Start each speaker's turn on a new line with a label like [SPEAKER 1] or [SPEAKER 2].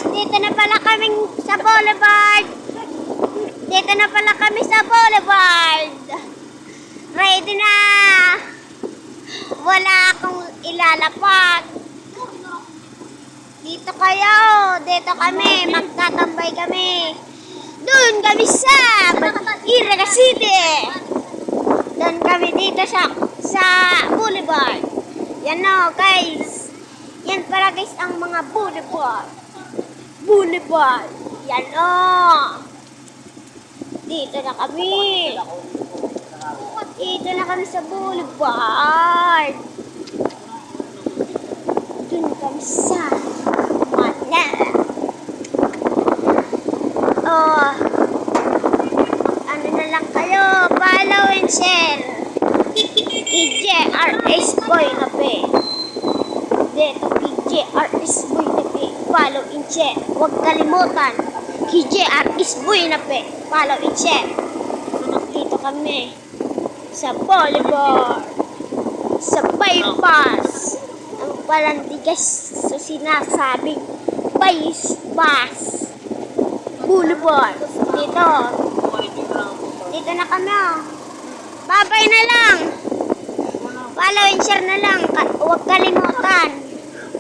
[SPEAKER 1] guys, dito na pala kami sa boulevard. Dito na pala kami sa boulevard. Ready na. Wala akong ilalapag. Dito kayo. Dito kami. Magtatambay kami. Doon kami sa Iraga City. Doon kami dito sa boulevard. Yan o guys. Yan pala guys ang mga boulevard. Boulevard. Yan o. Dito na kami. Dito na kami sa boulevard. Doon kami sa Manila. Oh. Ano na lang kayo. Follow and share. PJRS Boy na pe. Dito PJRS Boy na pe. Follow and share. Huwag kalimutan. PJRS Boy na pe. Follow and share. Dito kami sa boulevard. Sa bypass. Ang palantigas sa sinasabing bypass. Boulevard. Dito. Dito na kami. Babay na lang. Follow and share na lang. Huwag kalimutan.